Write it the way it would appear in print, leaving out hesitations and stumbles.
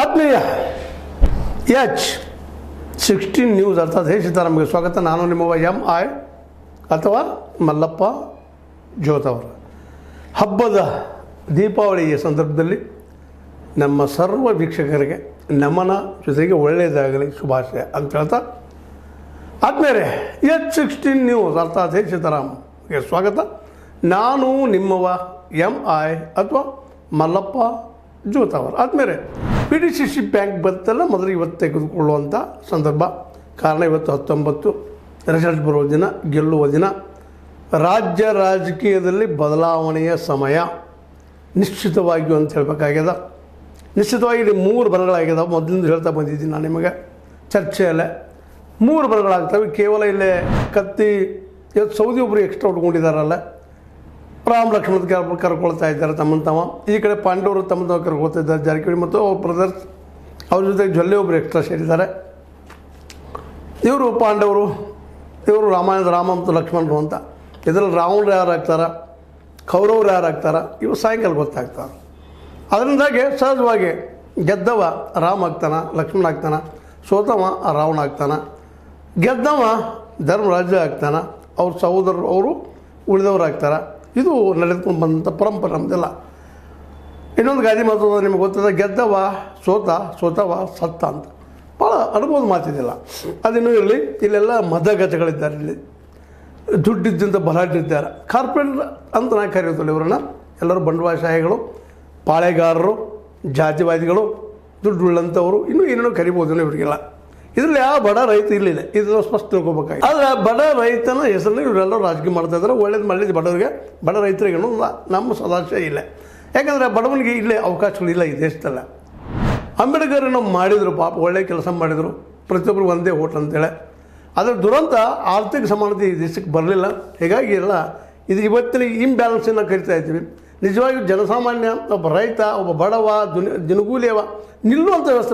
ಆತ್ಮೀಯ H16 news ಅರ್ಥಾತ್ ಹೇ ಸೀತಾರಾಮ್ಗೆ ಸ್ವಾಗತ. ನಾನು ನಿಮ್ಮವ MI ಅಥವಾ ಮಲ್ಲಪ್ಪ ಜೋತವರು. ಹಬ್ಬದ ದೀಪಾವಳಿಯ ಸಂದರ್ಭದಲ್ಲಿ ನಮ್ಮ ಸರ್ವ ವೀಕ್ಷಕರಿಗೆ ನಮನ, ಜೊತೆಗೆ ಒಳ್ಳೆಯದಾಗಲಿ, ಶುಭಾಶಯ ಅಂತ ಹೇಳ್ತಾ ಆದ್ಮೇಲೆ H16 ನ್ಯೂಸ್ ಅರ್ಥಾತ್ ಹೇ ಸೀತಾರಾಮ್ಗೆ ಸ್ವಾಗತ. ನಾನು ನಿಮ್ಮವ MI ಅಥವಾ ಮಲ್ಲಪ್ಪ ಜೋತವರು. ಆದಮೇಲೆ PDCC ಬ್ಯಾಂಕ್ ಬಂತಲ್ಲ, ಮೊದಲು ಇವತ್ತು ತೆಗೆದುಕೊಳ್ಳುವಂಥ ಸಂದರ್ಭ. ಕಾರಣ ಇವತ್ತು 19 ರಿಸಲ್ಟ್ ಬರುವ ದಿನ, ಗೆಲ್ಲುವ ದಿನ. ರಾಜ್ಯ ರಾಜಕೀಯದಲ್ಲಿ ಬದಲಾವಣೆಯ ಸಮಯ ನಿಶ್ಚಿತವಾಗಿಯೂ ಅಂತ ಹೇಳಬೇಕಾಗ್ಯದ. ನಿಶ್ಚಿತವಾಗಿ ಇಲ್ಲಿ 3 ಬಣಗಳಾಗ್ಯದ. ಮೊದಲಿಂದ ಹೇಳ್ತಾ ಬಂದಿದ್ದೀನಿ ನಾನು ನಿಮಗೆ ಚರ್ಚೆಯಲ್ಲೇ 3 ಬಣಗಳಾಗ್ತವೆ. ಕೇವಲ ಇಲ್ಲೇ ಕತ್ತಿ ಇವತ್ತು ಸೌದಿ ಒಬ್ಬರು ಎಕ್ಸ್ಟ್ರಾ ಉಟ್ಕೊಂಡಿದ್ದಾರಲ್ಲ, ರಾಮ್ ಲಕ್ಷ್ಮಣ್ ಕರ್ಕೊಳ್ತಾ ಇದ್ದಾರೆ ತಮ್ಮನ್ನು ತಾವ. ಈ ಕಡೆ ಪಾಂಡವರು ತಮ್ಮನ್ನು ತಾವು ಕರ್ಕೊಳ್ತಾ ಇದ್ದಾರೆ, ಜಾರಕಿಹೊಳಿ ಮತ್ತು ಅವ್ರ ಬ್ರದರ್ಸ್. ಅವ್ರ ಜೊತೆಗೆ ಜೊಲ್ಲೆ ಒಬ್ಬರು ಎಕ್ಸ್ಟ್ರಾ ಸೇರಿದ್ದಾರೆ. ಇವರು ಪಾಂಡವರು, ಇವರು ರಾಮಾಯಣದ ರಾಮ ಮತ್ತು ಲಕ್ಷ್ಮಣರು ಅಂತ. ಇದರಲ್ಲಿ ರಾವಣರು ಯಾರು ಆಗ್ತಾರೆ, ಕೌರವರು ಯಾರು ಆಗ್ತಾರೆ, ಇವು ಸಾಯಂಕಾಲ ಗೊತ್ತಾಗ್ತಾರೆ. ಅದರಿಂದಾಗಿ ಸಹಜವಾಗಿ ಗೆದ್ದವ ರಾಮ ಆಗ್ತಾನೆ, ಲಕ್ಷ್ಮಣ ಆಗ್ತಾನೆ. ಸೋತವ ರಾವಣ ಆಗ್ತಾನೆ. ಗೆದ್ದವ ಧರ್ಮರಾಜ ಆಗ್ತಾನೆ. ಅವ್ರ ಸಹೋದರರು ಅವರು ಉಳಿದವರು ಆಗ್ತಾರೆ. ಇದು ನಡೆದುಕೊಂಡು ಬಂದಂಥ ಪರಂಪರೆ ನಮ್ಮದೆಲ್ಲ. ಇನ್ನೊಂದು ಗಾದಿ ಮಾತು ನಿಮಗೆ ಗೊತ್ತದ, ಗೆದ್ದವ ಸೋತವ ಸತ್ತ ಅಂತ. ಭಾಳ ಅನುಭವದ ಮಾತಿದ್ದಿಲ್ಲ. ಅದಿನ್ನೂ ಇರಲಿ. ಇಲ್ಲೆಲ್ಲ ಮದಗಜಗಳಿದ್ದಾರೆ, ಇಲ್ಲಿ ದುಡ್ಡಿದ್ದಂಥ ಬಲಾಢ್ಯರಿದ್ದಾರೆ. ಕಾರ್ಪೊರೇಟ್ ಅಂತ ನಾ ಕರೆಯೋದಿಲ್ಲ ಇವರನ್ನು. ಎಲ್ಲರೂ ಬಂಡವಾಳಶಾಹಿಗಳು, ಪಾಳೆಗಾರರು, ಜಾತಿವಾದಿಗಳು, ದುಡ್ಡುಳ್ಳಂಥವರು, ಇನ್ನೂ ಏನೇನೋ ಕರಿಬೋದು ಇವರಿಗೆಲ್ಲ. ಇದರಲ್ಲಿ ಯಾವ ಬಡ ರೈತ ಇರಲಿಲ್ಲ, ಇದನ್ನು ಸ್ಪಷ್ಟ ತಿಳ್ಕೊಬೇಕಾಗಿ. ಆದರೆ ಬಡ ರೈತನ ಹೆಸರಲ್ಲಿ ಇವರೆಲ್ಲರೂ ರಾಜಕೀಯ ಮಾಡ್ತಾಯಿದ್ದಾರೆ. ಒಳ್ಳೇದು ಮಾಡಿದ್ದು ಬಡವರಿಗೆ, ಬಡ ರೈತರಿಗೆ ನಮ್ಮ ಸದಾಶಯ ಇಲ್ಲ. ಯಾಕಂದರೆ ಬಡವನಿಗೆ ಇಲ್ಲೇ ಅವಕಾಶಗಳಿಲ್ಲ ಈ ದೇಶದಲ್ಲ. ಅಂಬೇಡ್ಕರ್ ನಾವು ಮಾಡಿದರು, ಪಾಪ ಒಳ್ಳೆಯ ಕೆಲಸ ಮಾಡಿದರು, ಪ್ರತಿಯೊಬ್ಬರು ಒಂದೇ ಓಟ್ ಅಂತೇಳಿ. ಅದರ ದುರಂತ ಆರ್ಥಿಕ ಸಮಾನತೆ ಈ ದೇಶಕ್ಕೆ ಬರಲಿಲ್ಲ. ಹೀಗಾಗಿ ಎಲ್ಲ ಇದು ಇವತ್ತಿನ ಇಂಬ್ಯಾಲೆನ್ಸನ್ನು ಕರಿತಾ ಇದ್ದೀವಿ. ನಿಜವಾಗಿಯೂ ಜನಸಾಮಾನ್ಯ, ಒಬ್ಬ ರೈತ, ಒಬ್ಬ ಬಡವ, ದಿನಗೂಲಿಯವ ನಿಲ್ಲುವಂಥ ವ್ಯವಸ್ಥೆ